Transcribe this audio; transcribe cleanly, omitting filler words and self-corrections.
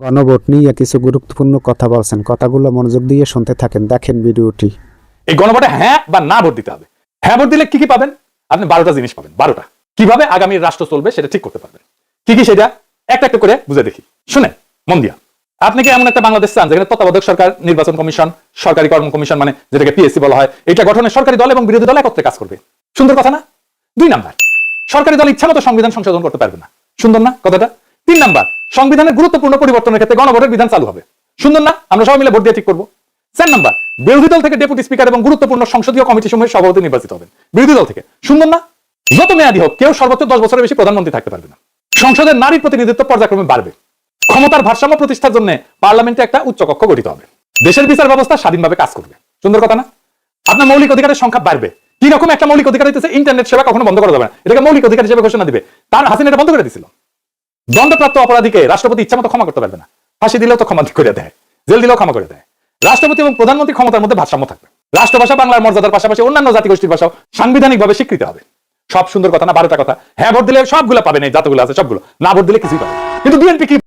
গণভোট নিয়ে কিছু গুরুত্বপূর্ণ কথা বলছেন, কথাগুলো মনোযোগ দিয়ে শুনতে থাকেন, দেখেন ভিডিওটি। এই গণভোটে হ্যাঁ বা না ভোট দিতে হবে। হ্যাঁ ভোট দিলে কি কি পাবেন? আপনি 12টা জিনিস পাবেন। 12টা কিভাবে আগামী রাষ্ট্র চলবে সেটা ঠিক করতে পারবেন। কি কি সেটা একটা একটা করে বুঝে দেখি, শুনে মন দিয়া। আপনি কি এমন একটা বাংলাদেশ চান যেখানে তত্ত্বাবধায়ক সরকার, নির্বাচন কমিশন, সরকারি কর্ম কমিশন মানে যেটাকে পিএসসি বলা হয়, এটা গঠনে সরকারি দল এবং বিরোধী দল একত্রে কাজ করবে? সুন্দর কথা না? 2 নাম্বার, সরকারি দল ইচ্ছা মতো সংবিধান সংশোধন করতে পারবে না। সুন্দর না কথাটা? 3 নাম্বার, সংবিধানের গুরুত্বপূর্ণ পরিবর্তনের ক্ষেত্রে গণভোটের বিধান চালু হবে। সুন্দর না? আমরা সবাই মিলে ভোট দিয়ে ঠিক করবো। 4 নাম্বার, বিরোধী দল থেকে ডেপুটি স্পিকার এবং গুরুত্বপূর্ণ সংসদীয় কমিটি সমূহের সভাপতি নির্বাচিত হবেন বিরোধী দল থেকে। সুন্দর না? যত মেয়াদী হোক কেউ সর্বোচ্চ 10 বছরের বেশি প্রধানমন্ত্রী থাকতে পারবে না। সংসদের নারী প্রতিনিধিত্ব পর্যায়ক্রমে বাড়বে। ক্ষমতার ভারসাম্য প্রতিষ্ঠার জন্য পার্লামেন্টে একটা উচ্চ কক্ষ গঠিত হবে। দেশের বিচার ব্যবস্থা স্বাধীনভাবে কাজ করবে। সুন্দর কথা না? আপনার মৌলিক অধিকারের সংখ্যা বাড়বে। কি রকম একটা মৌলিক অধিকার হইতেছে ইন্টারনেট সেবা কখনো বন্ধ করা যাবে না, এটাকে মৌলিক অধিকার হিসেবে ঘোষণা দিবে। তার হাসিনা এটা বন্ধ করে দিয়েছিল। দণ্ডপ্রাপ্ত অপরাধীকে রাষ্ট্রপতি ইচ্ছা মতো ক্ষমা করতে পারবে না। ফাঁসি দিলেও তো ক্ষমা করে দেয়, জেল দিলেও ক্ষমা করে দেয়। রাষ্ট্রপতি এবং প্রধানমন্ত্রী ক্ষমতার মধ্যে ভারসাম্য থাকবে। রাষ্ট্রভাষা বাংলার মর্যাদার পাশাপাশি অন্যান্য জাতিগোষ্ঠীর ভাষাও সাংবিধানিকভাবে স্বীকৃত হবে। সব সুন্দর কথা না? 12টা কথা। হ্যাঁ ভোট দিলে সবগুলো পাবেন, এই যতগুলো আছে সবগুলো। না ভোট দিলে কিছুই পাবেন। কিন্তু বিএনপি কি